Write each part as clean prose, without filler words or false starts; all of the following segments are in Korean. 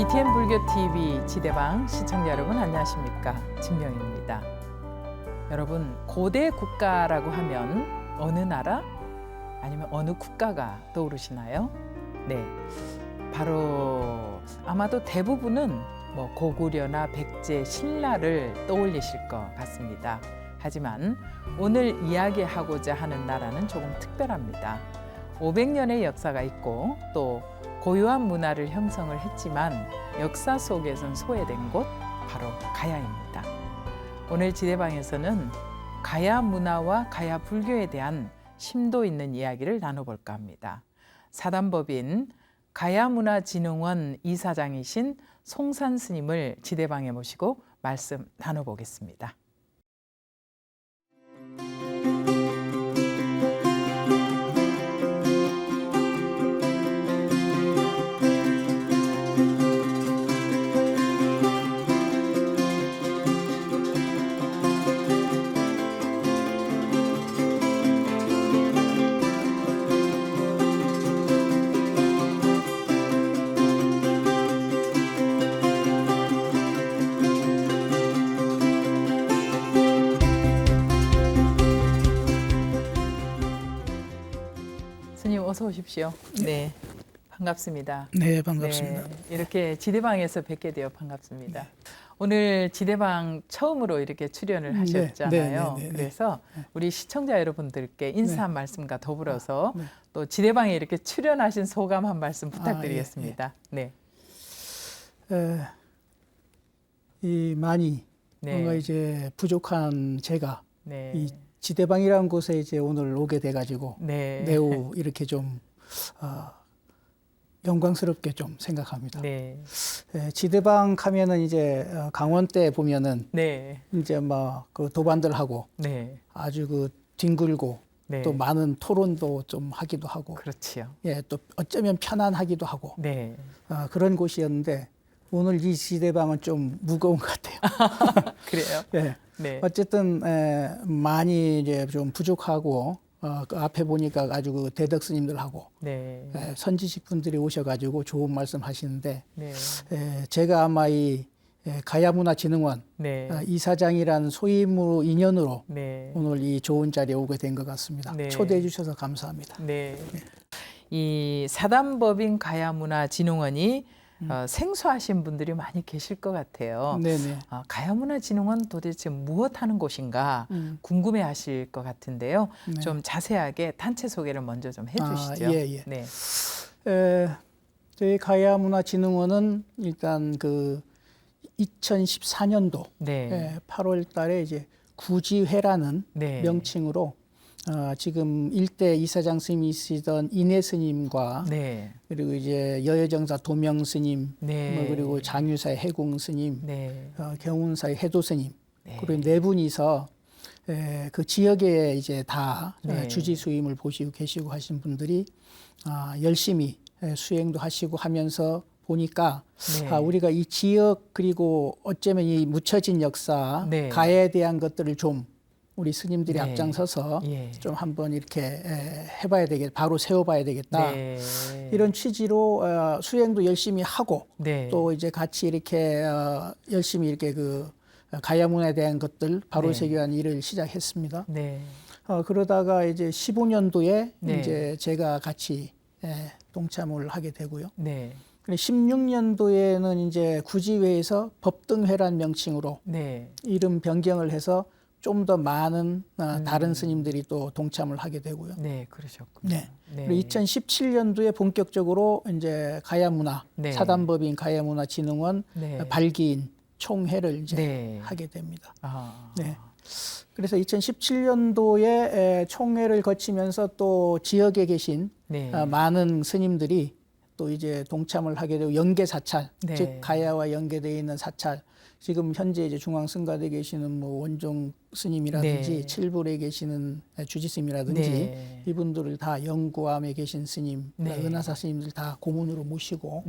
BTN 불교 TV 지대방 시청자 여러분 안녕하십니까? 진명입니다. 여러분 고대 국가라고 하면 어느 나라 아니면 어느 국가가 떠오르시나요? 네, 바로 아마도 대부분은 고구려나 백제, 신라를 떠올리실 것 같습니다. 하지만 오늘 이야기하고자 하는 나라는 조금 특별합니다. 500년의 역사가 있고 또 고유한 문화를 형성을 했지만 역사 속에선 소외된 곳 바로 가야입니다. 오늘 지대방에서는 가야 문화와 가야 불교에 대한 심도 있는 이야기를 나눠볼까 합니다. 사단법인 가야문화진흥원 이사장이신 송산 스님을 지대방에 모시고 말씀 나눠보겠습니다. 스님 어서 오십시오. 네, 반갑습니다. 네, 반갑습니다. 네, 이렇게 지대방에서 뵙게 되어 반갑습니다. 오늘 지대방 처음으로 이렇게 출연을 하셨잖아요. 그래서 우리 시청자 여러분들께 인사 한 말씀과 더불어서 또 지대방에 이렇게 출연하신 소감 한 말씀 부탁드리겠습니다. 네. 이 많이 뭔가 이제 부족한 제가 네. 이 지대방이라는 곳에 이제 오늘 오게 돼가지고 매우 이렇게 좀 영광스럽게 좀 생각합니다. 네. 지대방 가면은 이제 강원 때 보면은 이제 막 그 도반들 하고 아주 그 뒹굴고 또 많은 토론도 좀 하기도 하고 그렇지요. 예, 또 어쩌면 편안하기도 하고 그런 곳이었는데 오늘 이 지대방은 좀 무거운 것 같아요. 그래요? 예. 어쨌든 많이 이제 좀 부족하고 그 앞에 보니까 아주 그 대덕 스님들하고 선지식 분들이 오셔가지고 좋은 말씀 하시는데 제가 아마 이 가야문화진흥원 이사장이라는 소임으로 인연으로 오늘 이 좋은 자리에 오게 된 것 같습니다. 초대해 주셔서 감사합니다. 이 사단법인 가야문화진흥원이 생소하신 분들이 많이 계실 것 같아요. 가야문화진흥원 도대체 무엇 하는 곳인가 궁금해하실 것 같은데요. 좀 자세하게 단체 소개를 먼저 좀 해주시죠. 저희 가야문화진흥원은 일단 그 2014년도 8월달에 이제 구지회라는 명칭으로 지금 일대 이사장 스님이시던 인해 스님과 그리고 이제 여여정사 도명 스님, 그리고 장유사의 해공 스님, 경운사의 해도 스님, 그리고 네 분이서 그 지역에 이제 다 주지 수임을 보시고 계시고 하신 분들이 열심히 수행도 하시고 하면서 보니까 우리가 이 지역 그리고 어쩌면 이 묻혀진 역사, 가야에 대한 것들을 좀 우리 스님들이 앞장서서 좀 한번 이렇게 해봐야 되겠다, 바로 세워봐야 되겠다. 이런 취지로 수행도 열심히 하고 또 이제 같이 이렇게 열심히 이렇게 그 가야문화에 대한 것들 바로 세계화하는 일을 시작했습니다. 그러다가 이제 15년도에 이제 제가 같이 동참을 하게 되고요. 16년도에는 이제 구지회에서 법등회란 명칭으로 이름 변경을 해서 좀 더 많은 다른 스님들이 또 동참을 하게 되고요. 그러셨군요. 그리고 2017년도에 본격적으로 이제 가야문화 사단법인 가야문화진흥원 발기인 총회를 이제 하게 됩니다. 그래서 2017년도에 총회를 거치면서 또 지역에 계신 많은 스님들이 또 이제 동참을 하게 되고 연계 사찰, 즉 가야와 연계되어 있는 사찰. 지금 현재 이제 중앙승가대에 계시는 뭐 원종 스님이라든지 칠불에 계시는 주지 스님이라든지 이분들을 다 영구암에 계신 스님, 은하사 스님들 다 고문으로 모시고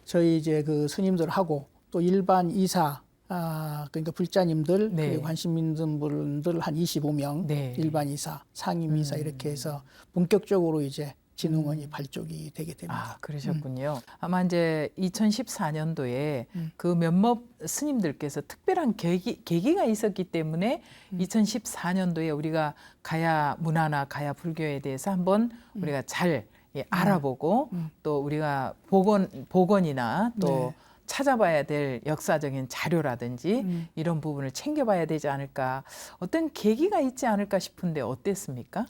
저희 이제 그 스님들하고 또 일반 이사 그러니까 불자님들 그리고 관심 있는 분들 한 25명 일반 이사, 상임 이사 이렇게 해서 본격적으로 이제 진흥원이 발족이 되게 됩니다. 아, 그러셨군요. 아마 이제 2014년도에 그 몇몇 스님들께서 특별한 계기가 있었기 때문에 2014년도에 우리가 가야 문화나 가야 불교에 대해서 한번 우리가 잘 알아보고 또 우리가 복원이나 또 네. 찾아봐야 될 역사적인 자료라든지 이런 부분을 챙겨봐야 되지 않을까, 어떤 계기가 있지 않을까 싶은데 어땠습니까?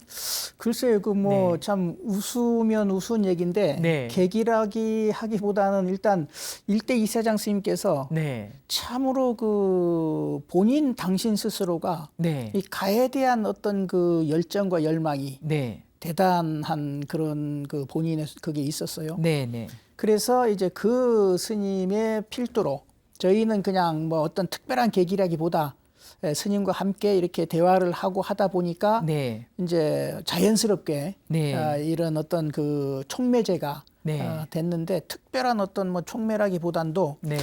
글쎄요, 그 뭐 네. 참 웃으면 우스운 얘기인데 네. 계기라기 하기보다는 일단 일대 이사장 스님께서 네. 참으로 그 본인 당신 스스로가 네. 이 가에 대한 어떤 그 열정과 열망이 네. 대단한 그런 그 본인의 그게 있었어요. 네. 네. 그래서 이제 그 스님의 필두로 저희는 그냥 뭐 어떤 특별한 계기라기보다 스님과 함께 이렇게 대화를 하고 하다 보니까 네. 이제 자연스럽게 네. 이런 어떤 그 촉매제가 네. 됐는데 특별한 어떤 뭐 촉매라기보단도 네.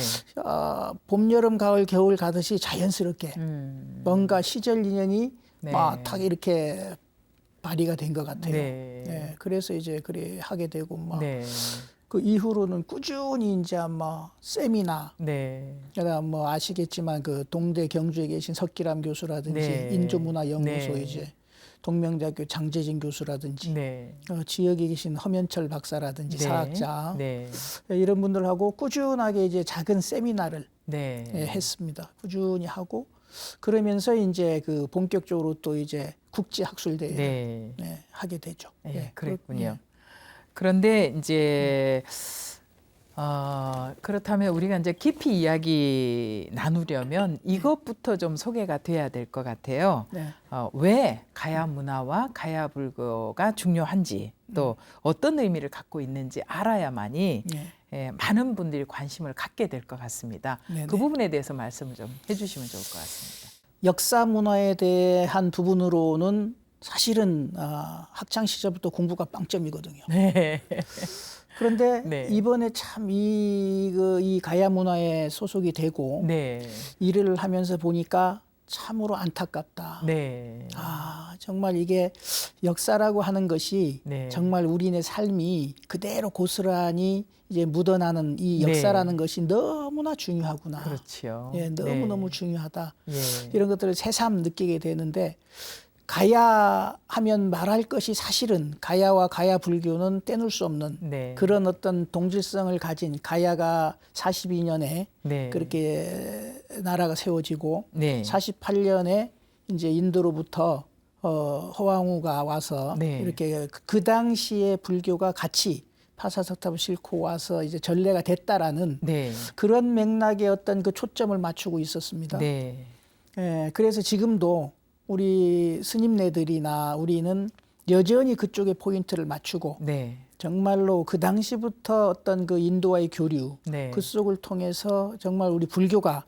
봄, 여름, 가을, 겨울 가듯이 자연스럽게 뭔가 시절 인연이 네. 막 탁 이렇게 발휘가 된 것 같아요. 네. 네, 그래서 이제 그래 하게 되고 막 네. 그 이후로는 꾸준히 이제 뭐 세미나, 네. 그러니까 뭐 아시겠지만 그 동대 경주에 계신 석기람 교수라든지 네. 인조문화연구소 네. 이제 동명대학교 장재진 교수라든지 네. 지역에 계신 허면철 박사라든지 네. 사학자 네. 이런 분들하고 꾸준하게 이제 작은 세미나를 네. 했습니다. 꾸준히 하고 그러면서 이제 그 본격적으로 또 이제 국제학술대회를 네. 하게 되죠. 예, 그랬군요. 그런데 이제 그렇다면 우리가 이제 깊이 이야기 나누려면 이것부터 좀 소개가 돼야 될 것 같아요. 네. 왜 가야 문화와 가야 불교가 중요한지 또 어떤 의미를 갖고 있는지 알아야만이 많은 분들이 관심을 갖게 될 것 같습니다. 네네. 그 부분에 대해서 말씀을 좀 해주시면 좋을 것 같습니다. 역사 문화에 대한 부분으로는 사실은 학창 시절부터 공부가 빵점이거든요. 네. 그런데 네. 이번에 참 이 가야 문화에 소속이 되고 네. 일을 하면서 보니까 참으로 안타깝다. 네. 정말 이게 역사라고 하는 것이 네. 정말 우리네 삶이 그대로 고스란히 이제 묻어나는 이 역사라는 것이 너무나 중요하구나. 그렇죠. 예, 너무너무 중요하다. 예. 이런 것들을 새삼 느끼게 되는데 가야 하면 말할 것이 사실은 가야와 가야 불교는 떼놓을 수 없는 그런 어떤 동질성을 가진 가야가 42년에 그렇게 나라가 세워지고 48년에 이제 인도로부터 허왕우가 와서 이렇게 그 당시에 불교가 같이 파사석탑을 싣고 와서 이제 전례가 됐다라는 그런 맥락의 어떤 그 초점을 맞추고 있었습니다. 예, 그래서 지금도 우리 스님네들이나 우리는 여전히 그쪽에 포인트를 맞추고 정말로 그 당시부터 어떤 그 인도와의 교류 그 속을 통해서 정말 우리 불교가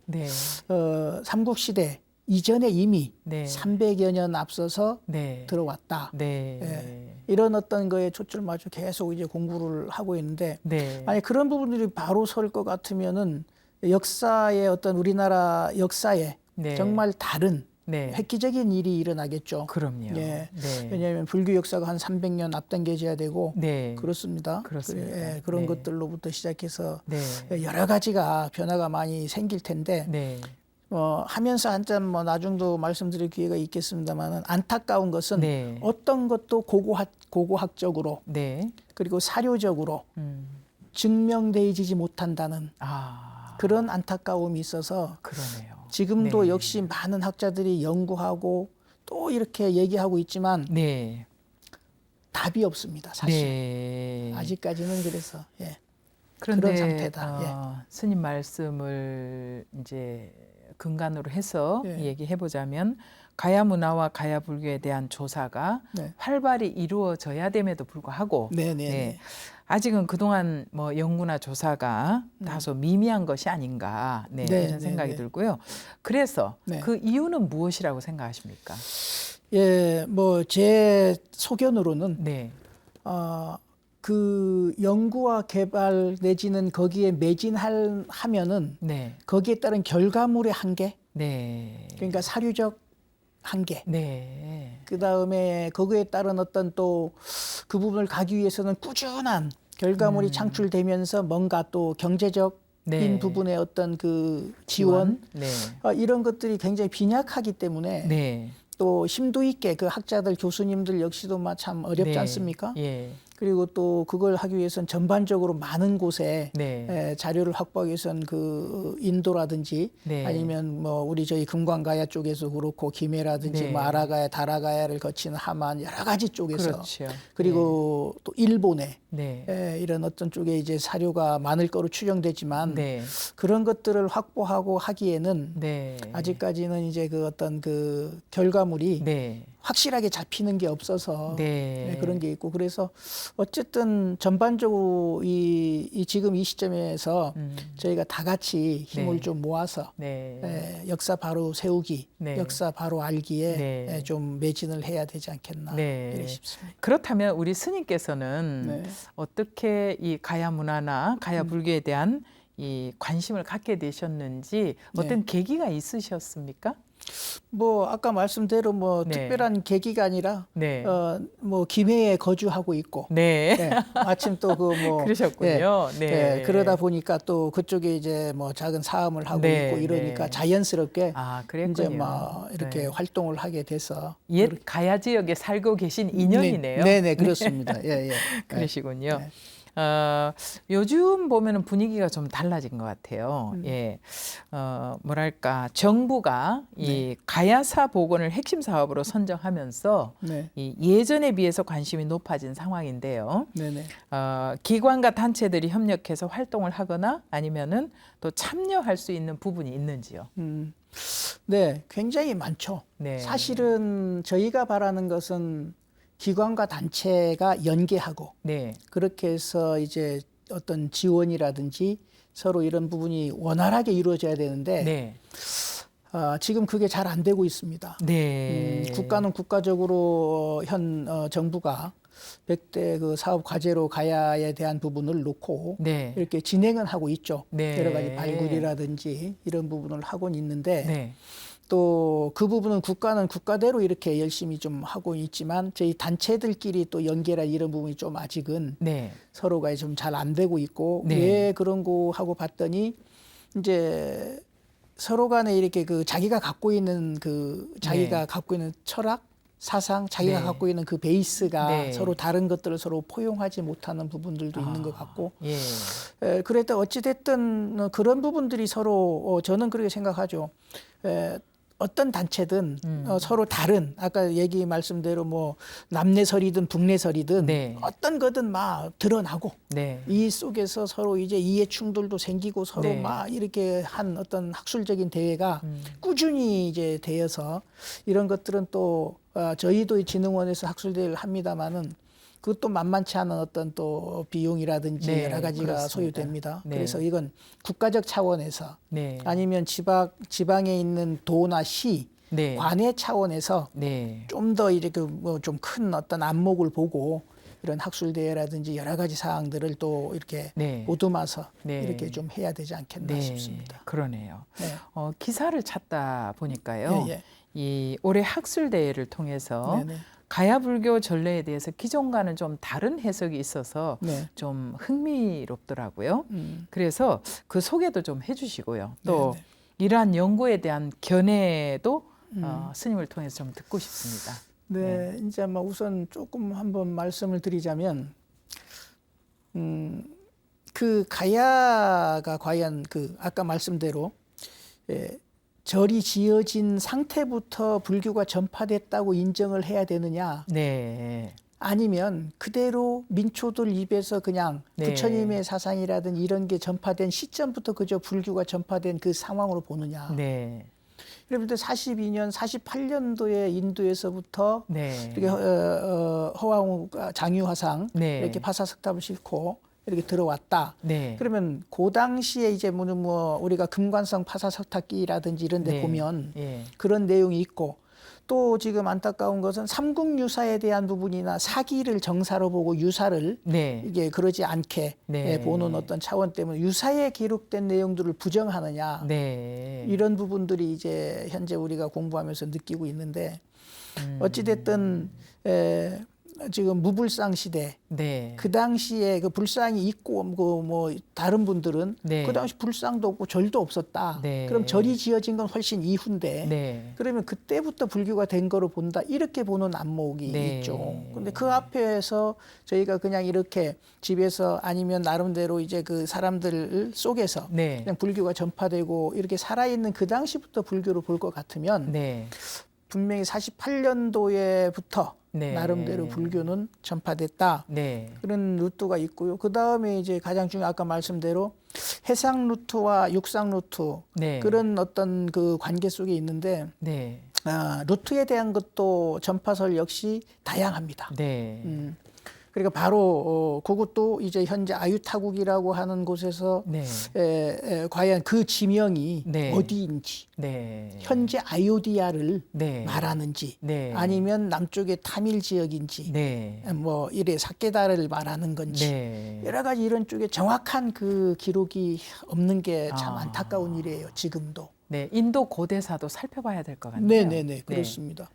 삼국시대 이전에 이미 300여 년 앞서서 들어왔다. 예, 이런 어떤 거에 초점을 맞춰 계속 이제 공부를 하고 있는데 만약 그런 부분들이 바로 설 것 같으면은 역사의 어떤 우리나라 역사에 정말 다른 획기적인 일이 일어나겠죠. 그럼요. 예. 왜냐하면 불교 역사가 한 300년 앞당겨져야 되고 그렇습니다. 그렇습니다. 그런 것들로부터 시작해서 여러 가지가 변화가 많이 생길 텐데 하면서 한참 뭐 나중도 말씀드릴 기회가 있겠습니다만은 안타까운 것은 어떤 것도 고고학적으로 그리고 사료적으로 증명되지 못한다는 그런 안타까움이 있어서 그러네요. 지금도 역시 많은 학자들이 연구하고 또 이렇게 얘기하고 있지만 답이 없습니다. 사실 아직까지는 그래서 그런데 그런 상태다. 스님 말씀을 이제 근간으로 해서 얘기해 보자면 가야 문화와 가야 불교에 대한 조사가 활발히 이루어져야 됨에도 불구하고 아직은 그동안 뭐 연구나 조사가 다소 미미한 것이 아닌가 이런 생각이 들고요. 그래서 그 이유는 무엇이라고 생각하십니까? 예, 뭐 제 소견으로는 그 연구와 개발 내지는 거기에 매진하면은 거기에 따른 결과물의 한계, 그러니까 사료적 한계. 네. 그다음에 거기에 따른 어떤 또 그 부분을 가기 위해서는 꾸준한 결과물이 창출되면서 뭔가 또 경제적 인 부분의 어떤 그 지원 네. 이런 것들이 굉장히 빈약하기 때문에 네. 또 심도 있게 그 학자들 교수님들 역시도 참 어렵지 네. 않습니까? 예. 그리고 또 그걸 하기 위해서는 전반적으로 많은 곳에 네. 자료를 확보하기 위해서는 그 인도라든지 네. 아니면 뭐 우리 저희 금관가야 쪽에서 그렇고 김해라든지 네. 뭐 아라가야 다라가야를 거치는 하만 여러 가지 쪽에서 그렇죠. 그리고 또 일본에 네. 이런 어떤 쪽에 이제 사료가 많을 거로 추정되지만 네. 그런 것들을 확보하고 하기에는 네. 아직까지는 이제 그 어떤 그 결과물이 네. 확실하게 잡히는 게 없어서 네. 그런 게 있고 그래서 어쨌든 전반적으로 이 지금 이 시점에서 저희가 다 같이 힘을 네. 좀 모아서 네. 역사 바로 세우기, 네. 역사 바로 알기에 네. 좀 매진을 해야 되지 않겠나 네. 이래 싶습니다. 그렇다면 우리 스님께서는 네. 어떻게 이 가야 문화나 가야 불교에 대한 이 관심을 갖게 되셨는지 어떤 계기가 있으셨습니까? 뭐 아까 말씀대로 뭐 네. 특별한 계기가 아니라 네. 뭐 김해에 거주하고 있고 네. 마침 또 그 뭐 그러셨군요. 네. 그러다 보니까 또 그쪽에 이제 뭐 작은 사업을 하고 네. 있고 이러니까 네. 자연스럽게 그랬군요. 이제 막 이렇게 네. 활동을 하게 돼서 옛 가야 지역에 살고 계신 인연이네요. 네, 그렇습니다. 예. 그러시군요. 네. 요즘 보면은 분위기가 좀 달라진 것 같아요. 예, 뭐랄까 정부가 이 가야사 복원을 핵심 사업으로 선정하면서 이 예전에 비해서 관심이 높아진 상황인데요. 기관과 단체들이 협력해서 활동을 하거나 아니면은 또 참여할 수 있는 부분이 있는지요? 네, 굉장히 많죠. 네. 사실은 저희가 바라는 것은 기관과 단체가 연계하고 그렇게 해서 이제 어떤 지원이라든지 서로 이런 부분이 원활하게 이루어져야 되는데 지금 그게 잘 안 되고 있습니다. 국가는 국가적으로 현 정부가 100대 그 사업 과제로 가야에 대한 부분을 놓고 이렇게 진행은 하고 있죠. 여러 가지 발굴이라든지 이런 부분을 하고는 있는데 또 그 부분은 국가는 국가대로 이렇게 열심히 좀 하고 있지만 저희 단체들끼리 또 연계라 이런 부분이 좀 아직은 서로가 좀 잘 안 되고 있고 왜 그런 거 하고 봤더니 이제 서로 간에 이렇게 그 자기가 갖고 있는 그 자기가 갖고 있는 철학 사상 자기가 갖고 있는 그 베이스가 서로 다른 것들을 서로 포용하지 못하는 부분들도 있는 것 같고 그랬다 어찌됐든 그런 부분들이 서로 저는 그렇게 생각하죠. 어떤 단체든 서로 다른 아까 얘기 말씀대로 뭐 남내설이든 북내설이든 어떤 거든 막 드러나고 이 속에서 서로 이제 이해 충돌도 생기고 서로 막 이렇게 한 어떤 학술적인 대회가 꾸준히 이제 되어서 이런 것들은 또 저희도 진흥원에서 학술대회를 합니다마는 그것도 만만치 않은 어떤 또 비용이라든지 여러 가지가 그렇습니다. 소요됩니다. 그래서 이건 국가적 차원에서 아니면 지방에 있는 도나 시, 관의 차원에서 좀 더 이렇게 뭐 좀 큰 어떤 안목을 보고 이런 학술대회라든지 여러 가지 사항들을 또 이렇게 보듬어서 이렇게 좀 해야 되지 않겠나 싶습니다. 그러네요. 기사를 찾다 보니까요. 이 올해 학술대회를 통해서 가야 불교 전례에 대해서 기존과는 좀 다른 해석이 있어서 좀 흥미롭더라고요. 그래서 그 소개도 좀 해주시고요. 또 이러한 연구에 대한 견해도 스님을 통해서 좀 듣고 싶습니다. 이제 뭐 우선 조금 한번 말씀을 드리자면 그 가야가 과연 그 아까 말씀대로 절이 지어진 상태부터 불교가 전파됐다고 인정을 해야 되느냐 아니면 그대로 민초들 입에서 그냥 부처님의 사상이라든 이런 게 전파된 시점부터 그저 불교가 전파된 그 상황으로 보느냐 예를 들어 42년, 48년도에 인도에서부터 이렇게 허왕우 장유화상 이렇게 파사석탑을 싣고 이렇게 들어왔다. 그러면 그 당시에 이제 뭐 우리가 금관성 파사석탑기라든지 이런 데 보면 그런 내용이 있고 또 지금 안타까운 것은 삼국유사에 대한 부분이나 사기를 정사로 보고 유사를 네. 이게 그러지 않게 네. 보는 어떤 차원 때문에 유사에 기록된 내용들을 부정하느냐 네. 이런 부분들이 이제 현재 우리가 공부하면서 느끼고 있는데 어찌됐든 지금 무불상 시대 네. 그 당시에 그 불상이 있고 뭐 다른 분들은 네. 그 당시 불상도 없고 절도 없었다. 네. 그럼 절이 지어진 건 훨씬 이후인데 네. 그러면 그때부터 불교가 된 거로 본다 이렇게 보는 안목이 네. 있죠. 근데 그 앞에서 저희가 그냥 이렇게 집에서 아니면 나름대로 이제 그 사람들 속에서 네. 그냥 불교가 전파되고 이렇게 살아있는 그 당시부터 불교를 볼 것 같으면 네. 분명히 48년도에부터 네. 나름대로 불교는 전파됐다. 네. 그런 루트가 있고요. 그 다음에 이제 가장 중요한 아까 말씀대로 해상 루트와 육상 루트 네. 그런 어떤 그 관계 속에 있는데 네. 루트에 대한 것도 전파설 역시 다양합니다. 네. 그러니까 바로 그것도 이제 현재 아유타국이라고 하는 곳에서 네. 과연 그 지명이 네. 어디인지 네. 현재 아요디아를 네. 말하는지 네. 아니면 남쪽의 타밀 지역인지 네. 뭐 이래 사케다를 말하는 건지 네. 여러 가지 이런 쪽에 정확한 그 기록이 없는 게 참 안타까운 일이에요. 지금도. 네, 인도 고대사도 살펴봐야 될 것 같네요. 네네네 그렇습니다.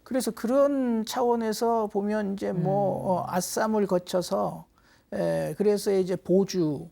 그래서 그런 차원에서 보면 이제 뭐 아쌈을 거쳐서 그래서 이제 보주를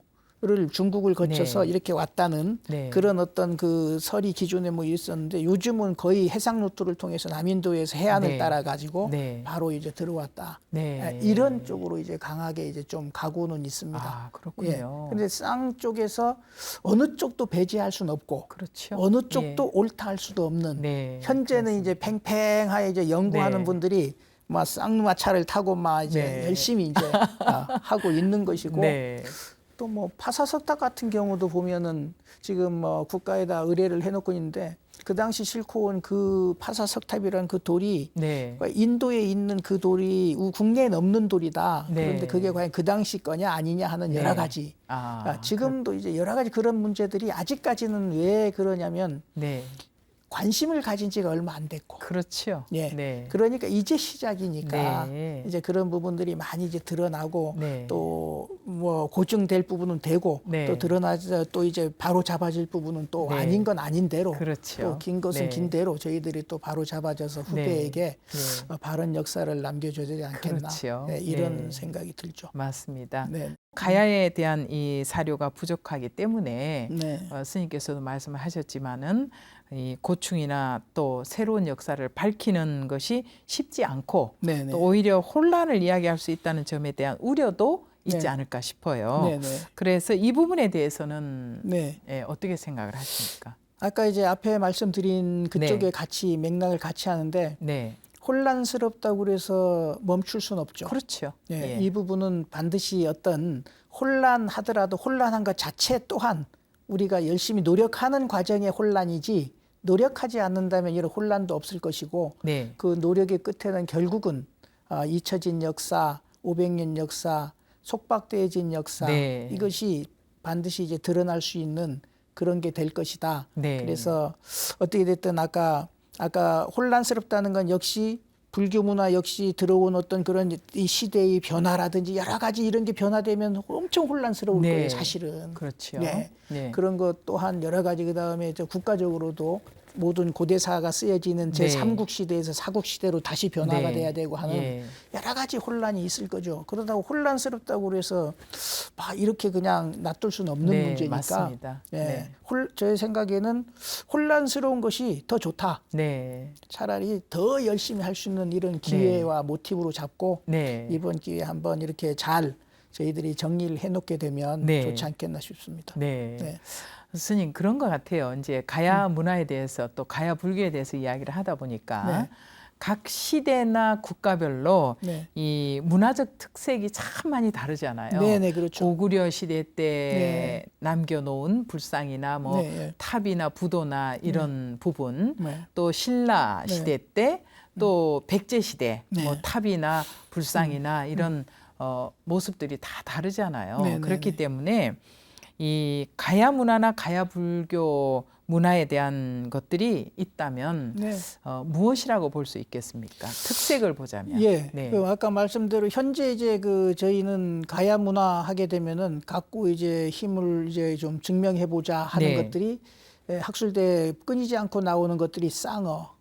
중국을 거쳐서 네. 이렇게 왔다는 네. 그런 어떤 그 설이 기존에 뭐 있었는데 요즘은 거의 해상 루트를 통해서 남인도에서 해안을 네. 따라 가지고 네. 바로 이제 들어왔다. 네. 이런 쪽으로 이제 강하게 이제 좀 가고는 있습니다. 아, 그렇군요. 근데 쌍 쪽에서 어느 쪽도 배제할 수는 없고 그렇죠. 어느 쪽도 옳다 할 수도 없는 네. 현재는 이제 팽팽하게 이제 연구하는 네. 분들이 막 쌍마차를 타고 막 이제 네. 열심히 이제 하고 있는 것이고 네. 또 뭐 파사석탑 같은 경우도 보면은 지금 뭐 국가에다 의뢰를 해놓고 있는데 그 당시 싣고 온 그 파사석탑이라는 그 돌이 네. 인도에 있는 그 돌이 국내에는 없는 돌이다. 네. 그런데 그게 과연 그 당시 거냐 아니냐 하는 여러 가지. 지금도 이제 여러 가지 그런 문제들이 아직까지는 왜 그러냐면 네. 관심을 가진 지가 얼마 안 됐고. 그렇죠. 예. 네. 그러니까 이제 시작이니까 네. 이제 그런 부분들이 많이 이제 드러나고 네. 또 뭐 고증될 부분은 되고 네. 또 드러나서 또 이제 바로 잡아질 부분은 또 네. 아닌 건 아닌 대로 그렇죠. 또 긴 것은 네. 긴 대로 저희들이 또 바로 잡아져서 후배에게 네. 바른 역사를 남겨줘야 되지 않겠나 그렇죠. 네, 이런 네. 생각이 들죠. 맞습니다. 네. 가야에 대한 이 사료가 부족하기 때문에 네. 스님께서도 말씀을 하셨지만은 이 고충이나 또 새로운 역사를 밝히는 것이 쉽지 않고 네네. 또 오히려 혼란을 이야기할 수 있다는 점에 대한 우려도 있지 네. 않을까 싶어요. 네네. 그래서 이 부분에 대해서는 네. 어떻게 생각을 하십니까? 아까 이제 앞에 말씀드린 그쪽에 네. 같이 맥락을 같이 하는데 네, 혼란스럽다고 그래서 멈출 수는 없죠. 그렇죠. 예, 예. 이 부분은 반드시 어떤 혼란하더라도 혼란한 것 자체 또한 우리가 열심히 노력하는 과정의 혼란이지 노력하지 않는다면 이런 혼란도 없을 것이고 네, 그 노력의 끝에는 결국은 잊혀진 역사, 500년 역사, 속박되어진 역사 네. 이것이 반드시 이제 드러날 수 있는 그런 게 될 것이다. 네. 그래서 어떻게 됐든 아까 혼란스럽다는 건 역시 불교 문화 역시 들어온 어떤 그런 이 시대의 변화라든지 여러 가지 이런 게 변화되면 엄청 혼란스러울 네. 거예요, 사실은. 그렇죠. 네. 네. 그런 것 또한 여러 가지 그다음에 국가적으로도 모든 고대사가 쓰여지는 네. 제3국 시대에서 4국 시대로 다시 변화가 네. 돼야 되고 하는 예. 여러 가지 혼란이 있을 거죠. 그러다가 혼란스럽다고 그래서 막 이렇게 그냥 놔둘 수는 없는 네, 문제니까. 맞습니다. 예. 네. 제 생각에는 혼란스러운 것이 더 좋다. 네. 차라리 더 열심히 할 수 있는 이런 기회와 모티브로 잡고 네. 이번 기회에 한번 이렇게 잘 저희들이 정리를 해놓게 되면 네. 좋지 않겠나 싶습니다. 네. 네. 스님 그런 것 같아요. 이제 가야 문화에 대해서 또 가야 불교에 대해서 이야기를 하다 보니까 네. 각 시대나 국가별로 네. 이 문화적 특색이 참 많이 다르잖아요. 네네 그렇죠. 고구려 시대 네. 때 남겨놓은 불상이나 뭐 네. 탑이나 부도나 이런 부분, 네. 또 신라 네. 시대 때 또 백제 시대 네. 뭐 탑이나 불상이나 이런 모습들이 다 다르잖아요. 네, 네, 그렇기 네. 때문에 이 가야 문화나 가야 불교 문화에 대한 것들이 있다면 네. 무엇이라고 볼 수 있겠습니까? 특색을 보자면. 예. 네. 그 아까 말씀대로 현재 이제 그 저희는 가야 문화 하게 되면은 갖고 이제 힘을 이제 좀 증명해 보자 하는 네. 것들이 학술대에 끊이지 않고 나오는 것들이 쌍어.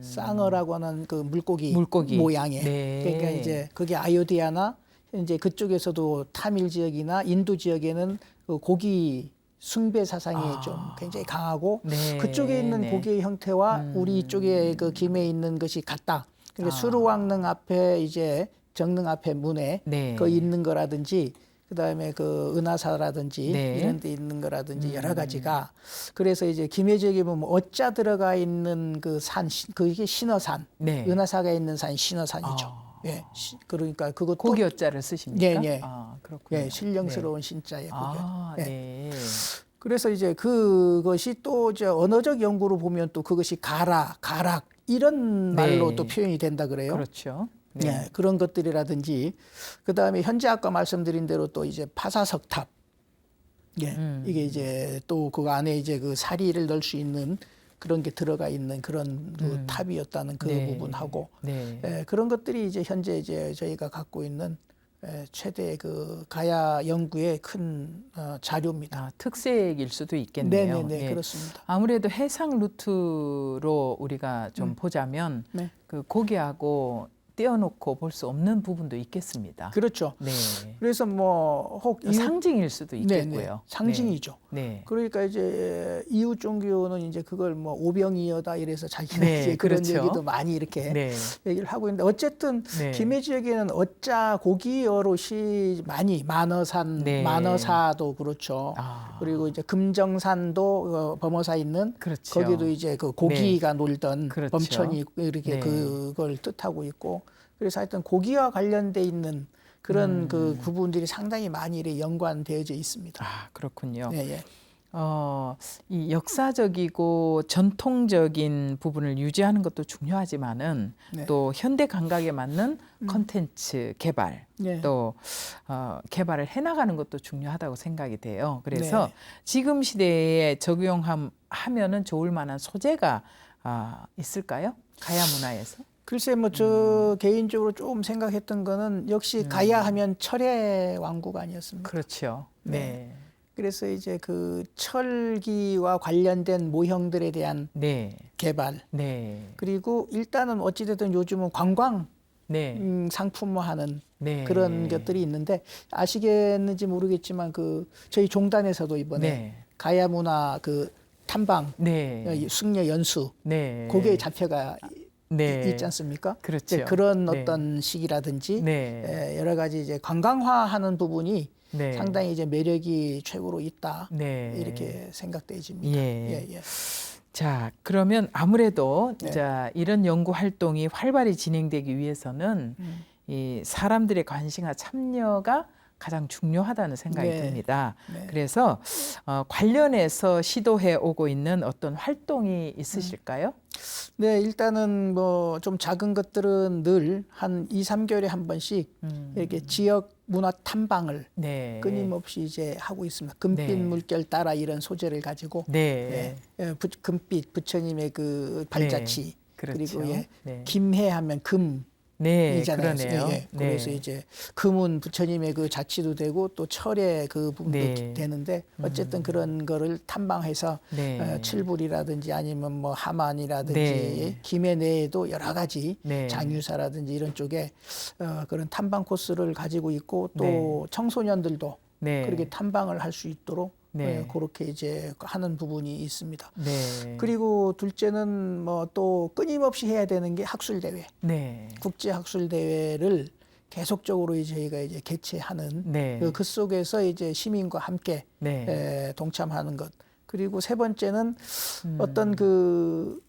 쌍어라고 하는 그 물고기 모양의. 네. 그러니까 이제 그게 아유디아나 이제 그쪽에서도 타밀 지역이나 인도 지역에는 그 고기 숭배 사상이 좀 굉장히 강하고 네. 그쪽에 있는 네. 고기의 형태와 우리 쪽에 그 김해 있는 것이 같다. 그러니까 수루왕릉 앞에 이제 정릉 앞에 문에 네. 그 있는 거라든지 그다음에 그 은하사라든지 네. 이런 데 있는 거라든지 여러 가지가 그래서 이제 김해 지역에 보면 어자 들어가 있는 그 산 그게 신어산 네. 은하사가 있는 산 신어산이죠. 예. 그러니까 그것도 고기 어자를 쓰십니까? 예, 예. 그렇군요. 예, 신령스러운 신자에 그게. 예. 네. 그래서 이제 그것이 또 이제 언어적 연구로 보면 또 그것이 가락 이런 말로 또 표현이 된다 그래요. 그렇죠. 네. 예, 그런 것들이라든지 그다음에 현재 아까 말씀드린 대로 또 이제 파사석탑. 예. 이게 이제 또 그 안에 이제 그 사리를 넣을 수 있는 그런 게 들어가 있는 그런 그 탑이었다는 그 네. 부분하고 네. 그런 것들이 이제 현재 이제 저희가 갖고 있는 최대 그 가야 연구의 큰 자료입니다. 특색일 수도 있겠네요. 네네네 예. 그렇습니다. 아무래도 해상 루트로 우리가 좀 보자면 네. 그 고기하고 떼어놓고 볼 수 없는 부분도 있겠습니다. 그렇죠. 네. 그래서 뭐 혹 상징일 수도 있겠고요. 네네. 상징이죠. 네. 그러니까 이제 이웃 종교는 이제 그걸 뭐 오병이어다 이래서 자기는 네, 이제 그런 그렇죠. 얘기도 많이 이렇게 네. 얘기를 하고 있는데 어쨌든 네. 김해 지역에는 어자 고기 어롯이 많이 만어산, 네. 만어사도 그렇죠. 그리고 이제 금정산도 범어사 있는 그렇죠. 거기도 이제 그 고기가 놀던 그렇죠. 범천이 이렇게 네. 그걸 뜻하고 있고 그래서 하여튼 고기와 관련돼 있는 그런 그 부분들이 상당히 많이 이렇게 연관되어져 있습니다. 그렇군요. 예, 예. 이 역사적이고 전통적인 부분을 유지하는 것도 중요하지만은 네. 또 현대 감각에 맞는 컨텐츠 개발 네. 또 개발을 해나가는 것도 중요하다고 생각이 돼요. 그래서 네. 지금 시대에 적용하면은 좋을 만한 소재가 있을까요? 가야 문화에서? 글쎄 뭐 저 개인적으로 좀 생각했던 거는 역시 가야 하면 철의 왕국 아니었습니까? 그렇죠. 네. 그래서 이제 그 철기와 관련된 모형들에 대한 네. 개발 네. 그리고 일단은 어찌됐든 요즘은 관광 네. 상품화하는 네. 그런 것들이 있는데 아시겠는지 모르겠지만 그 저희 종단에서도 이번에 네. 가야 문화 그 탐방 네. 숙녀 연수 네. 거기에 잡혀가 네. 있지 않습니까? 그렇죠. 이제 그런 네. 어떤 시기라든지 네. 여러 가지 이제 관광화하는 부분이 네. 상당히 이제 매력이 최고로 있다 네. 이렇게 생각되집니다. 예. 예. 자, 그러면 아무래도 네. 자, 이런 연구 활동이 활발히 진행되기 위해서는 이 사람들의 관심과 참여가 가장 중요하다는 생각이 네. 듭니다. 네. 그래서 관련해서 시도해 오고 있는 어떤 활동이 있으실까요? 네, 일단은 뭐 좀 작은 것들은 늘 한 2, 3개월에 한 번씩 이렇게 지역 문화 탐방을 네. 끊임없이 이제 하고 있습니다. 금빛 네. 물결 따라 이런 소재를 가지고 네. 금빛 부처님의 그 발자취 네. 그렇죠. 그리고 네. 김해하면 금 네, 이잖아요. 그러네요. 예. 그래서 네. 이제 금은 부처님의 그 자취도 되고 또 철의 그 부분도 네. 되는데 어쨌든 그런 거를 탐방해서 네. 칠불이라든지 아니면 뭐 하만이라든지 네. 김해 내에도 여러 가지 네. 장유사라든지 이런 쪽에 그런 탐방 코스를 가지고 있고 또 네. 청소년들도 네. 그렇게 탐방을 할 수 있도록 네. 그렇게 이제 하는 부분이 있습니다. 네. 그리고 둘째는 뭐 또 끊임없이 해야 되는 게 학술 대회. 네. 국제 학술 대회를 계속적으로 이제 저희가 이제 개최하는 네. 그 속에서 이제 시민과 함께 네. 동참하는 것. 그리고 세 번째는 어떤 그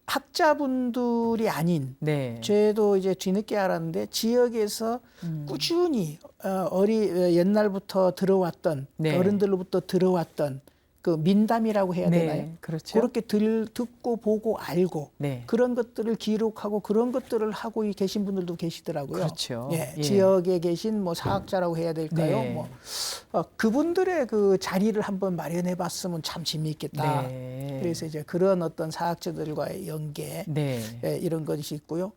학자분들이 아닌 네. 저도 이제 뒤늦게 알았는데 지역에서 꾸준히 옛날부터 들어왔던 네. 어른들로부터 들어왔던 그 민담이라고 해야 되나요? 그렇죠. 그렇게 듣고 보고 알고 그런 것들을 기록하고 그런 것들을 하고 계신 분들도 계시더라고요. 그렇죠. 지역에 계신 뭐 사학자라고 해야 될까요? 뭐 그분들의 그 자리를 한번 마련해 봤으면 참 재미있겠다. 그래서 이제 그런 어떤 사학자들과의 연계 이런 것이 있고요.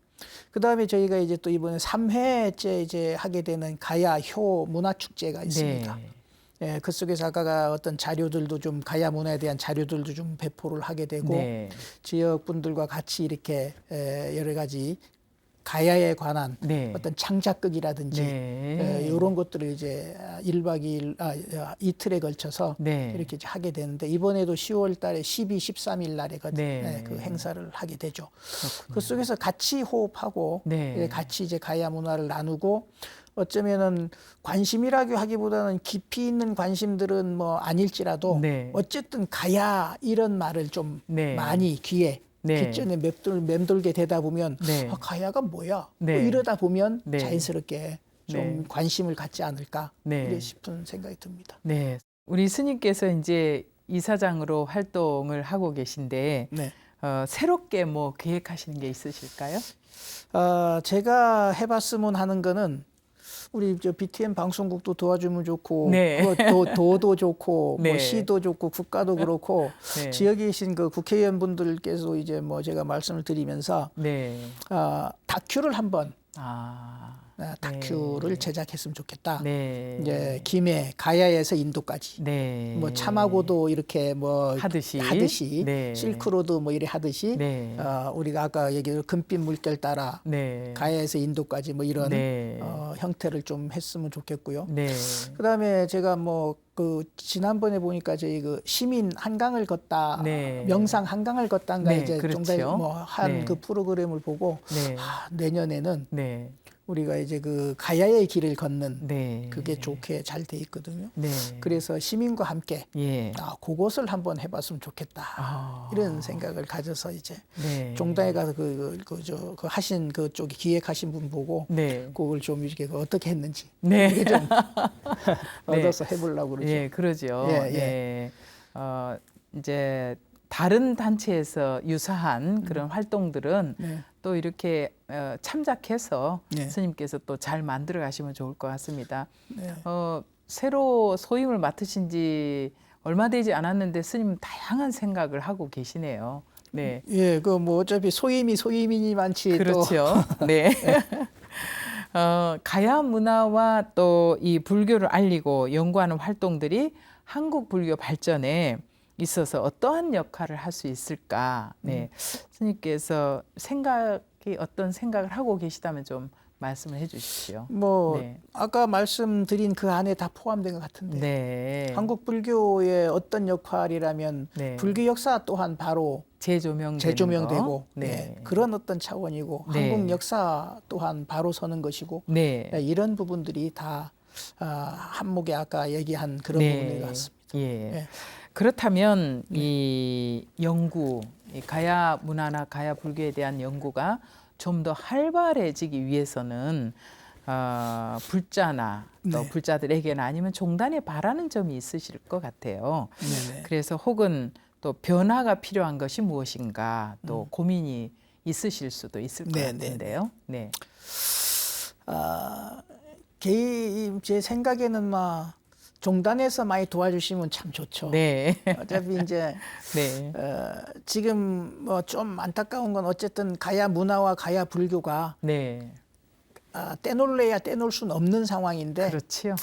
그다음에 저희가 이제 또 이번에 3회째 이제 하게 되는 가야효 문화축제가 있습니다. 그 속에서 아까 어떤 자료들도 좀 가야 문화에 대한 자료들도 좀 배포를 하게 되고 지역 분들과 같이 이렇게 여러 가지 가야에 관한 어떤 창작극이라든지 이런 것들을 이제 1박 2일, 이틀에 걸쳐서 이렇게 이제 하게 되는데 이번에도 10월 달에 12, 13일 날에 그 행사를 하게 되죠. 그렇군요. 그 속에서 같이 호흡하고 같이 이제 가야 문화를 나누고 어쩌면은 관심이라고 하기보다는 깊이 있는 관심들은 뭐 아닐지라도 어쨌든 가야 이런 말을 좀 많이 귀에 귓전에 맴돌게 되다 보면 가야가 뭐야? 뭐 이러다 보면 자연스럽게 좀 관심을 갖지 않을까 싶은 생각이 듭니다. 우리 스님께서 이제 이사장으로 활동을 하고 계신데 새롭게 뭐 계획하시는 게 있으실까요? 제가 해봤으면 하는 거는 우리 저 BTN 방송국도 도와주면 좋고, 도도 좋고, 뭐 시도 좋고, 국가도 그렇고, 지역에 계신 그 국회의원분들께서 이제 뭐 제가 말씀을 드리면서 다큐를 한번 다큐를 제작했으면 좋겠다. 이제 김해 가야에서 인도까지 뭐 참하고도 이렇게 뭐 하듯이 실크로드 뭐 이래 하듯이 우리가 아까 얘기한 금빛 물결 따라 가야에서 인도까지 뭐 이런 형태를 좀 했으면 좋겠고요. 그다음에 제가 뭐 그 지난번에 보니까 저희 그 시민 한강을 걷다 명상 한강을 걷다인가 이제 그렇죠. 뭐 한 그 프로그램을 보고 내년에는 우리가 이제 그 가야의 길을 걷는 그게 좋게 잘 돼 있거든요. 그래서 시민과 함께 그것을 한번 해봤으면 좋겠다 이런 생각을 가져서 이제 종단에 가서 그 하신 그쪽에 기획하신 분 보고 그걸 좀 이렇게 어떻게 했는지 이게 좀 얻어서 해보려고 그러죠. 그러죠. 이제 다른 단체에서 유사한 그런 활동들은 또 이렇게 참작해서 스님께서 또 잘 만들어 가시면 좋을 것 같습니다. 새로 소임을 맡으신 지 얼마 되지 않았는데 스님 다양한 생각을 하고 계시네요. 그 뭐 어차피 소임이니만치 그렇죠. 가야 문화와 또 이 불교를 알리고 연구하는 활동들이 한국 불교 발전에 있어서 어떠한 역할을 할 수 있을까? 스님께서 어떤 생각을 하고 계시다면 좀 말씀을 해주십시오. 뭐 아까 말씀드린 그 안에 다 포함된 것 같은데 한국 불교의 어떤 역할이라면 불교 역사 또한 바로 재조명되고 그런 어떤 차원이고 한국 역사 또한 바로 서는 것이고 이런 부분들이 다 한목에 아까 얘기한 그런 부분인 것 같습니다. 그렇다면 이 연구, 이 가야 문화나 가야 불교에 대한 연구가 좀 더 활발해지기 위해서는 불자나 또 불자들에게나 아니면 종단에 바라는 점이 있으실 것 같아요. 그래서 혹은 또 변화가 필요한 것이 무엇인가 또 고민이 있으실 수도 있을 것 같은데요. 개인 제 생각에는 막 종단에서 많이 도와주시면 참 좋죠. 어차피 이제 지금 뭐 좀 안타까운 건 어쨌든 가야 문화와 가야 불교가 떼놓을래야 떼놓을 수는 없는 상황인데 그렇죠.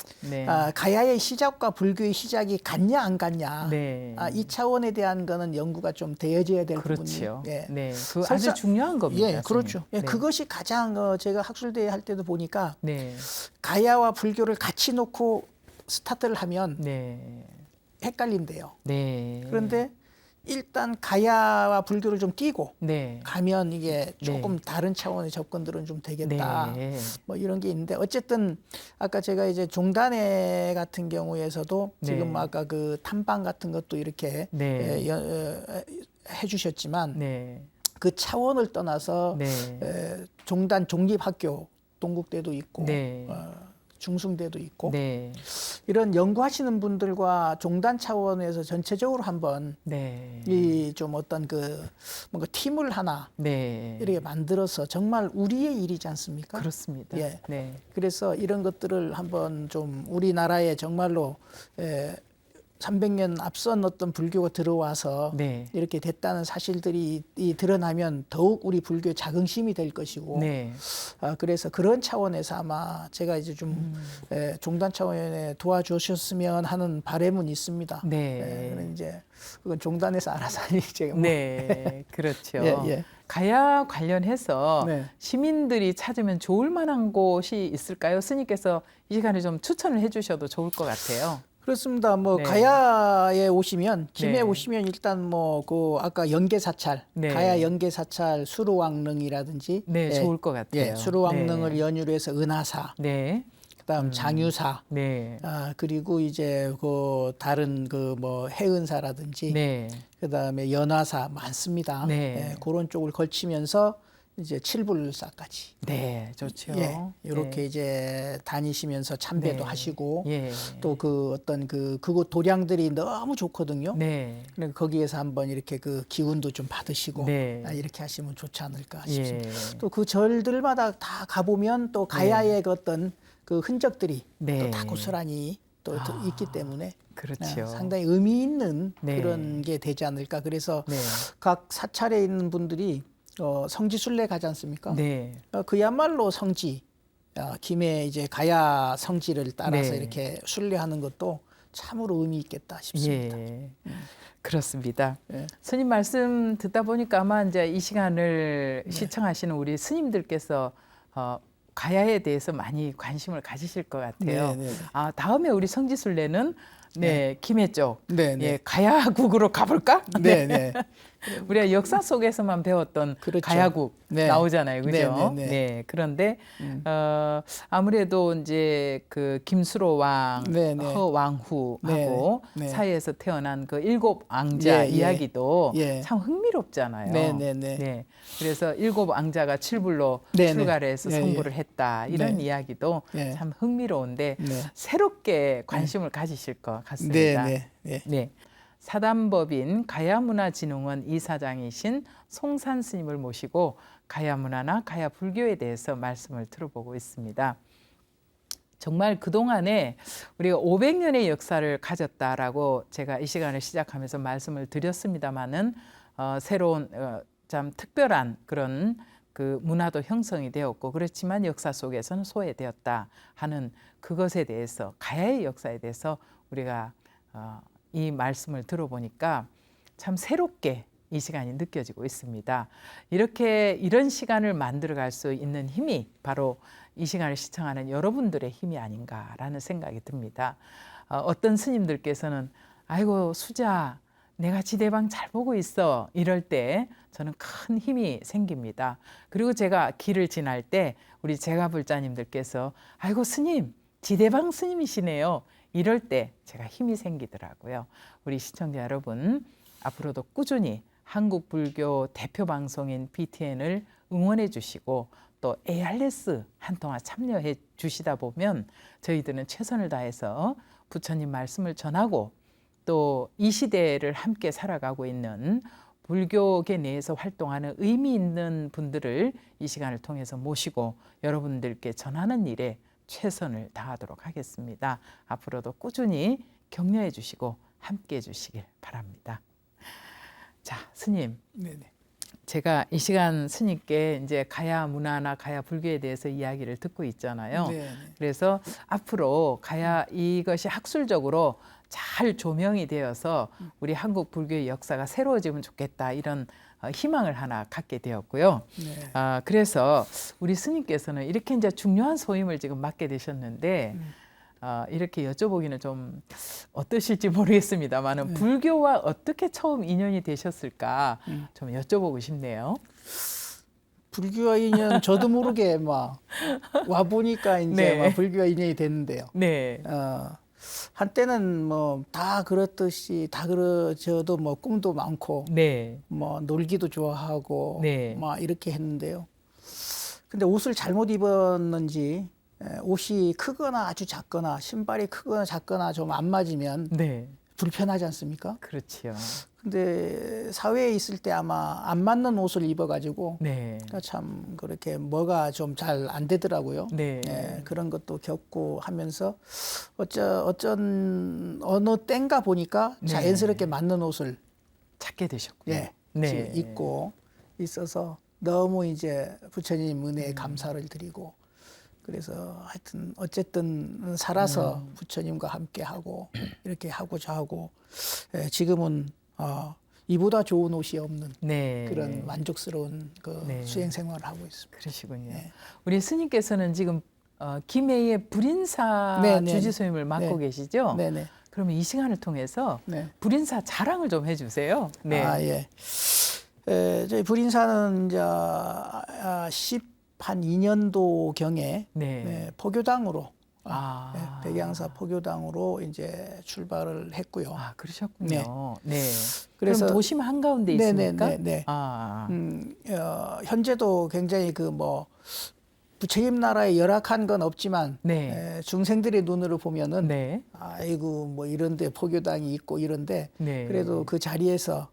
가야의 시작과 불교의 시작이 같냐 안 같냐 이 차원에 대한 거는 연구가 좀 되어져야 될 부분이에요. 그 아주 중요한 겁니다. 그렇죠. 그것이 가장 제가 학술대회 할 때도 보니까 가야와 불교를 같이 놓고 스타트를 하면 헷갈린대요. 그런데 일단 가야와 불교를 좀 띄고 가면 이게 조금 다른 차원의 접근들은 좀 되겠다. 뭐 이런 게 있는데 어쨌든 아까 제가 이제 종단회 같은 경우에서도 지금 아까 그 탐방 같은 것도 이렇게 해주셨지만 그 차원을 떠나서 종단 종립학교 동국대도 있고 중승대도 있고 네. 이런 연구하시는 분들과 종단 차원에서 전체적으로 한번 네. 이 좀 어떤 그 뭔가 팀을 하나 네. 이렇게 만들어서 정말 우리의 일이지 않습니까? 그렇습니다. 예. 네. 그래서 이런 것들을 한번 좀 우리나라에 정말로 300년 앞선 어떤 불교가 들어와서 네. 이렇게 됐다는 사실들이 드러나면 더욱 우리 불교의 자긍심이 될 것이고 네. 그래서 그런 차원에서 아마 제가 이제 좀 종단 차원에 도와주셨으면 하는 바람은 있습니다. 네. 그런 이제 그건 종단에서 알아서 하니까 뭐. 네, 그렇죠. 예, 예. 가야 관련해서 네. 시민들이 찾으면 좋을 만한 곳이 있을까요? 스님께서 이 시간에 좀 추천을 해주셔도 좋을 것 같아요. 그렇습니다. 뭐 네. 가야에 오시면 김해 네. 오시면 일단 뭐 그 아까 연계사찰, 네. 가야 연계사찰 수루왕릉이라든지 네, 좋을 것 같아요. 예, 수루왕릉을 네. 연유로 해서 은하사, 네. 그다음 장유사, 네. 그리고 이제 그 다른 그 뭐 해은사라든지 네. 그다음에 연화사 많습니다. 네. 예, 그런 쪽을 걸치면서 이제 칠불사까지. 네, 좋죠. 예, 이렇게 네. 이제 다니시면서 참배도 네. 하시고 예. 또 그 어떤 그곳 도량들이 너무 좋거든요. 네. 그러니까 거기에서 한번 이렇게 그 기운도 좀 받으시고 네. 이렇게 하시면 좋지 않을까 예. 싶습니다. 또 그 절들마다 다 가보면 또 가야의 그 어떤 그 흔적들이 네. 또 다 고스란히 또 있기 때문에 그렇죠. 상당히 의미 있는 네. 그런 게 되지 않을까. 그래서 네. 각 사찰에 있는 분들이 성지순례 가지 않습니까? 네. 그야말로 성지, 김해 이제 가야 성지를 따라서 네. 이렇게 순례하는 것도 참으로 의미 있겠다 싶습니다. 예. 그렇습니다. 예. 스님 말씀 듣다 보니까 아마 이제 이 시간을 시청하시는 우리 스님들께서 가야에 대해서 많이 관심을 가지실 것 같아요. 네, 네. 다음에 우리 성지순례는 김해 쪽 네, 네. 가야국으로 가볼까? 네, 네. 우리가 역사 속에서만 배웠던 그렇죠. 가야국 네. 나오잖아요, 그죠? 네, 네, 네. 그런데 아무래도 이제 그 김수로 왕, 네, 네. 허왕후하고 네, 네. 사이에서 태어난 그 일곱 왕자 예, 이야기도 예. 참 흥미롭잖아요. 네, 네, 네. 그래서 일곱 왕자가 칠불로 네, 네. 출가를 해서 예, 성불을 예. 했다 이런 네. 이야기도 예. 참 흥미로운데 네. 새롭게 관심을 가지실 것 같습니다. 네, 네. 네. 사단법인 가야문화진흥원 이사장이신 송산 스님을 모시고 가야문화나 가야불교에 대해서 말씀을 들어보고 있습니다. 정말 그동안에 우리가 500년의 역사를 가졌다라고 제가 이 시간을 시작하면서 말씀을 드렸습니다마는 새로운 참 특별한 그런 그 문화도 형성이 되었고 그렇지만 역사 속에서는 소외되었다 하는 그것에 대해서 가야의 역사에 대해서 우리가 이 말씀을 들어보니까 참 새롭게 이 시간이 느껴지고 있습니다. 이런 시간을 만들어갈 수 있는 힘이 바로 이 시간을 시청하는 여러분들의 힘이 아닌가라는 생각이 듭니다. 어떤 스님들께서는 아이고 수자 내가 지대방 잘 보고 있어 이럴 때 저는 큰 힘이 생깁니다. 그리고 제가 길을 지날 때 우리 제가불자님들께서 아이고 스님 지대방 스님이시네요. 이럴 때 제가 힘이 생기더라고요. 우리 시청자 여러분 앞으로도 꾸준히 한국불교 대표 방송인 BTN을 응원해 주시고 또 ARS 한 통화 참여해 주시다 보면 저희들은 최선을 다해서 부처님 말씀을 전하고 또 이 시대를 함께 살아가고 있는 불교계 내에서 활동하는 의미 있는 분들을 이 시간을 통해서 모시고 여러분들께 전하는 일에 최선을 다하도록 하겠습니다. 앞으로도 꾸준히 격려해 주시고 함께 해 주시길 바랍니다. 자, 스님. 네네. 제가 이 시간 스님께 이제 가야 문화나 가야 불교에 대해서 이야기를 듣고 있잖아요. 네네. 그래서 앞으로 가야 이것이 학술적으로 잘 조명이 되어서 우리 한국 불교의 역사가 새로워지면 좋겠다 이런 희망을 하나 갖게 되었고요. 네. 그래서 우리 스님께서는 이렇게 이제 중요한 소임을 지금 맡게 되셨는데 이렇게 여쭤보기는 좀 어떠실지 모르겠습니다만은 불교와 어떻게 처음 인연이 되셨을까 좀 여쭤보고 싶네요. 불교와 인연 저도 모르게 막 와 보니까 이제 네. 막 불교와 인연이 됐는데요. 네. 한때는 뭐 다 그렇듯이 다 저도 뭐 꿈도 많고 네. 뭐 놀기도 좋아하고 네. 막 이렇게 했는데요. 근데 옷을 잘못 입었는지 옷이 크거나 아주 작거나 신발이 크거나 작거나 좀 안 맞으면 네. 불편하지 않습니까? 그렇죠. 근데 사회에 있을 때 아마 안 맞는 옷을 입어가지고 네. 그러니까 참 그렇게 뭐가 좀 잘 안 되더라고요. 네. 그런 것도 겪고 하면서 어쩐 어느 때인가 보니까 네. 자연스럽게 맞는 옷을 찾게 되셨군요. 예, 네. 지금 입고 있어서 너무 이제 부처님 은혜에 감사를 드리고 그래서 하여튼 어쨌든 살아서 부처님과 함께 하고 이렇게 하고자 하고 지금은 이보다 좋은 옷이 없는 네. 그런 만족스러운 그 네. 수행 생활을 하고 있습니다. 그러시군요. 네. 우리 스님께서는 지금 김해의 불인사 네, 네, 주지소임을 맡고 네. 계시죠? 네네. 그러면 이 시간을 통해서 네. 불인사 자랑을 좀 해주세요. 네. 예. 저희 불인사는 이제 12년도 경에 네. 포교당으로 아. 백양사 포교당으로 이제 출발을 했고요. 아, 그러셨군요. 네. 그래서 그럼 도심 한가운데 있습니까? 네네네. 아. 현재도 굉장히 그 뭐 부처님 나라에 열악한 건 없지만 네. 중생들의 눈으로 보면은 네. 아이고 뭐 이런데 포교당이 있고 이런데 네. 그래도 그 자리에서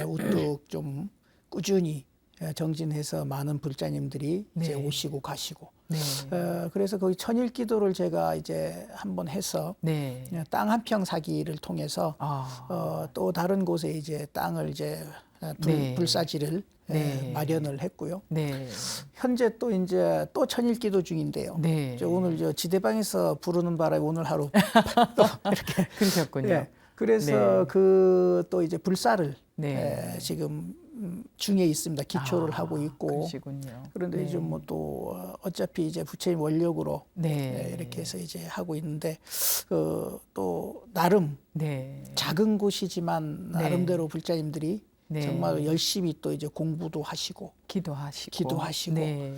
우뚝 좀 꾸준히 정진해서 많은 불자님들이 네. 이제 오시고 가시고 네. 그래서 거기 천일기도를 제가 이제 한번 해서 네. 땅 한 평 사기를 통해서 아. 또 다른 곳에 이제 땅을 이제 네. 불사지를 네. 마련을 했고요. 네. 현재 또 이제 또 천일기도 중인데요. 네. 오늘 저 지대방에서 부르는 바람에 오늘 하루 또 이렇게 그러셨군요. 예. 그래서 네. 그 또 이제 불사를 네. 지금 중에 있습니다. 기초를 하고 있고. 그러시군요. 그런데 네. 이제 뭐 또 어차피 이제 부처님 원력으로 네. 이렇게 해서 이제 하고 있는데 또 나름 네. 작은 곳이지만 나름대로 불자님들이 네. 정말 열심히 또 이제 공부도 하시고 기도하시고 네.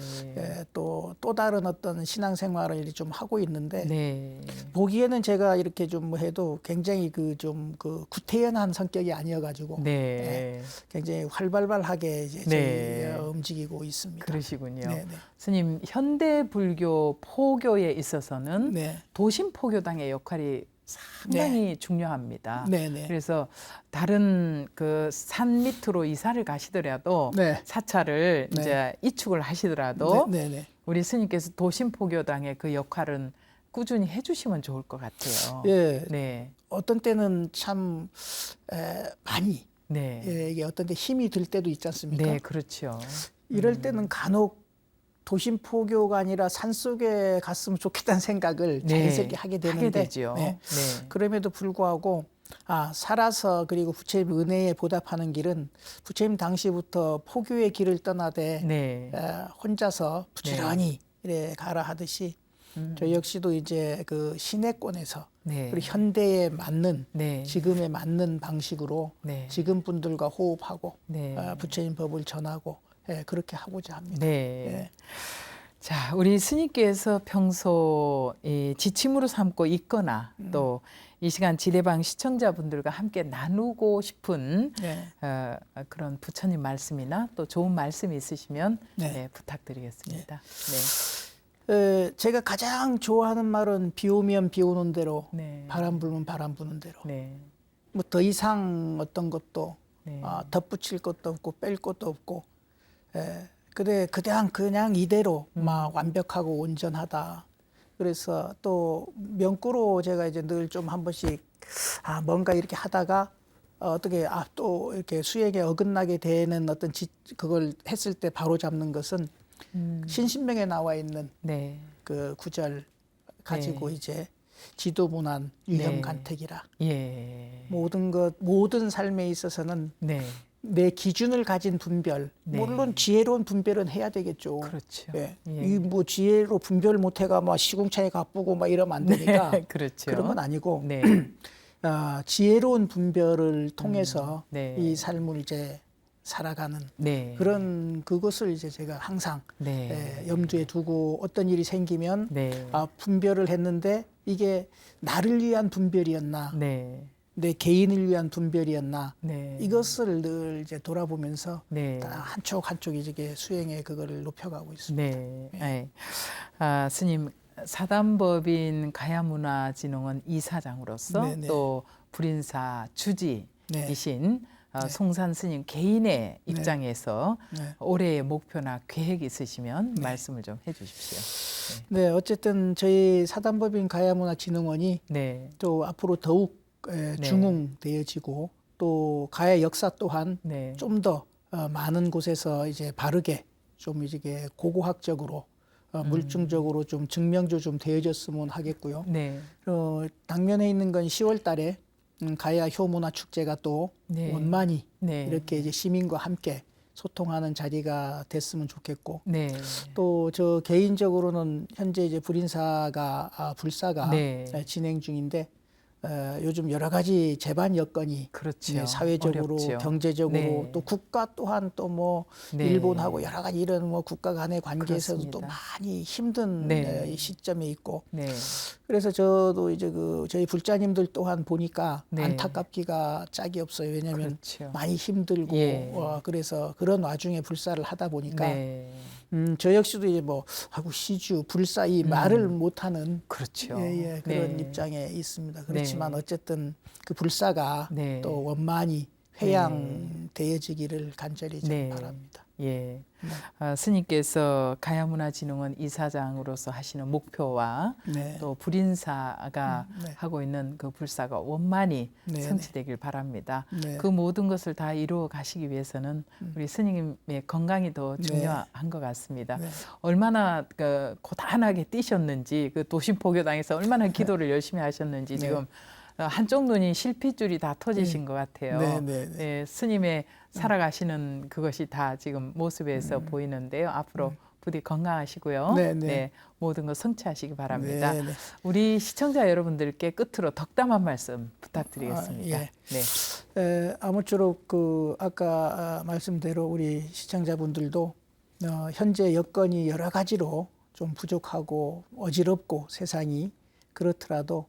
또 다른 어떤 신앙생활을 좀 하고 있는데 네. 보기에는 제가 이렇게 좀 해도 굉장히 그 좀 그 구태연한 성격이 아니어가지고 네. 굉장히 활발하게 이제 네. 움직이고 있습니다. 그러시군요. 네. 스님, 현대 불교 포교에 있어서는 네. 도심 포교당의 역할이 상당히 중요합니다. 네. 그래서 다른 그 산 밑으로 이사를 가시더라도 네. 사찰을 네. 이제 이축을 하시더라도 네. 우리 스님께서 도심 포교당의 그 역할은 꾸준히 해주시면 좋을 것 같아요. 예. 네. 어떤 때는 참 많이 네. 이게 어떤 때 힘이 들 때도 있지 않습니까? 네, 그렇죠. 이럴 때는 간혹 도심 포교가 아니라 산 속에 갔으면 좋겠다는 생각을 자연스럽게 하게 되는데 되죠. 네. 그럼에도 불구하고 살아서 그리고 부처님 은혜에 보답하는 길은 부처님 당시부터 포교의 길을 떠나되 혼자서 부지런히 이래 가라 하듯이 저 역시도 이제 그 시내권에서 우리 현대에 맞는 지금에 맞는 방식으로 지금 분들과 호흡하고 부처님 법을 전하고 그렇게 하고자 합니다. 자, 우리 스님께서 평소 지침으로 삼고 있거나 또 이 시간 지대방 시청자분들과 함께 나누고 싶은 그런 부처님 말씀이나 또 좋은 말씀이 있으시면 부탁드리겠습니다. 제가 가장 좋아하는 말은 비 오면 비 오는 대로 바람 불면 바람 부는 대로 뭐 더 이상 어떤 것도 덧붙일 것도 없고 뺄 것도 없고 그냥 이대로 막 완벽하고 온전하다. 그래서 또 명구로 제가 이제 늘 좀 한 번씩 뭔가 이렇게 하다가 어떻게 또 이렇게 수행에 어긋나게 되는 어떤 그걸 했을 때 바로 잡는 것은 신신명에 나와 있는 그 구절 가지고 이제 지도문안 유형간택이라 모든 삶에 있어서는 내 기준을 가진 분별, 물론 지혜로운 분별은 해야 되겠죠. 그렇죠. 이 뭐 지혜로 분별 못해가 막 시궁창에 가쁘고 막 이러면 안 되니까 그렇죠. 그런 건 아니고 지혜로운 분별을 통해서 이 삶을 이제 살아가는 그런 그것을 이제 제가 항상 염두에 두고 어떤 일이 생기면 분별을 했는데 이게 나를 위한 분별이었나 내 개인을 위한 분별이었나 이것을 늘 이제 돌아보면서 한 쪽 한 쪽 이제 수행의 그거를 높여가고 있습니다. 스님 사단법인 가야문화진흥원 이사장으로서 네네. 또 불인사 주지이신 네. 송산 스님 개인의 입장에서 네. 올해의 목표나 계획 있으시면 네. 말씀을 좀 해주십시오. 네. 네, 어쨌든 저희 사단법인 가야문화진흥원이 네. 또 앞으로 더욱 중흥되어지고 또 가야 역사 또한 네. 좀 더 많은 곳에서 이제 바르게 좀 이제 고고학적으로 물증적으로 좀 증명도 좀 되어졌으면 하겠고요. 네. 당면에 있는 건 10월 달에 가야 효문화 축제가 또 네. 원만히 네. 이렇게 이제 시민과 함께 소통하는 자리가 됐으면 좋겠고 네. 또 저 개인적으로는 현재 이제 불사가 네. 진행 중인데 요즘 여러 가지 재반 여건이 그렇죠. 네, 사회적으로 어렵죠. 경제적으로 네. 또 국가 또한 또 뭐 네. 일본하고 여러 가지 이런 뭐 국가 간의 관계에서도 그렇습니다. 또 많이 힘든 네. 시점에 있고 네. 그래서 저도 이제 저희 불자님들 또한 보니까 네. 안타깝기가 짝이 없어요. 왜냐하면 그렇죠. 많이 힘들고 예. 그래서 그런 와중에 불사를 하다 보니까 네. 저 역시도 이제 뭐 하고 시주 불사 이 말을 못하는 그렇죠. 예, 그런 네. 입장에 있습니다. 그렇지만 네. 어쨌든 그 불사가 네. 또 원만히 회양되어지기를 간절히 네. 바랍니다. 예, 스님께서 가야문화진흥원 이사장으로서 하시는 목표와 네. 또 불인사가 네. 하고 있는 그 불사가 원만히 네. 성취되길 바랍니다. 네. 그 모든 것을 다 이루어 가시기 위해서는 우리 스님의 건강이 더 중요한 네. 것 같습니다. 네. 얼마나 고단하게 뛰셨는지 그 도심포교당에서 얼마나 기도를 열심히 하셨는지 네. 지금 한쪽 눈이 실핏줄이 다 터지신 것 같아요. 네, 스님의 살아가시는 그것이 다 지금 모습에서 보이는데요. 앞으로 부디 건강하시고요. 네, 모든 것 성취하시기 바랍니다. 우리 시청자 여러분들께 끝으로 덕담 한 말씀 부탁드리겠습니다. 예. 아무쪼록 아까 말씀대로 우리 시청자분들도 현재 여건이 여러 가지로 좀 부족하고 어지럽고 세상이 그렇더라도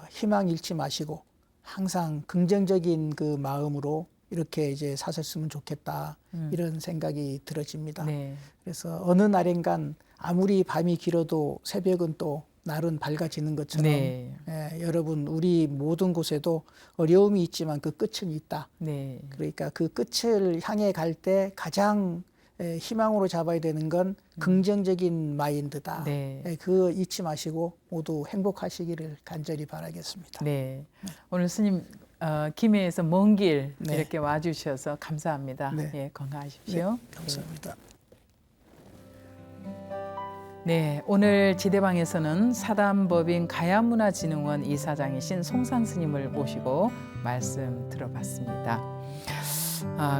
희망 잃지 마시고 항상 긍정적인 그 마음으로 이렇게 이제 사셨으면 좋겠다 이런 생각이 들어집니다. 네. 그래서 어느 날엔간 아무리 밤이 길어도 새벽은 또 날은 밝아지는 것처럼 네. 여러분 우리 모든 곳에도 어려움이 있지만 그 끝은 있다. 네. 그러니까 그 끝을 향해 갈 때 가장 희망으로 잡아야 되는 건 긍정적인 마인드다. 네. 그거 잊지 마시고 모두 행복하시기를 간절히 바라겠습니다. 네. 오늘 스님 김해에서 먼 길 네. 이렇게 와주셔서 감사합니다. 네. 예, 건강하십시오. 네, 감사합니다. 네, 오늘 지대방에서는 사단법인 가야문화진흥원 이사장이신 송산 스님을 모시고 말씀 들어봤습니다.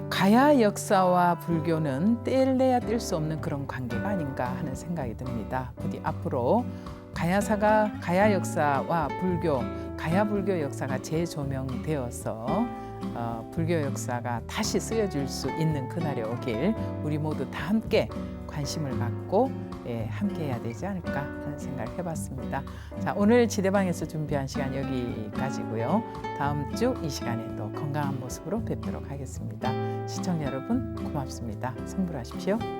가야 역사와 불교는 뗄래야 뗄 수 없는 그런 관계가 아닌가 하는 생각이 듭니다. 부디 앞으로 가야사가 가야 역사와 불교, 가야 불교 역사가 재조명되어서 불교 역사가 다시 쓰여질 수 있는 그날이 오길 우리 모두 다 함께 관심을 갖고 함께 해야 되지 않을까 하는 생각을 해봤습니다. 자, 오늘 지대방에서 준비한 시간 여기까지고요. 다음 주 이 시간에 또 건강한 모습으로 뵙도록 하겠습니다. 시청자 여러분 고맙습니다. 성불하십시오.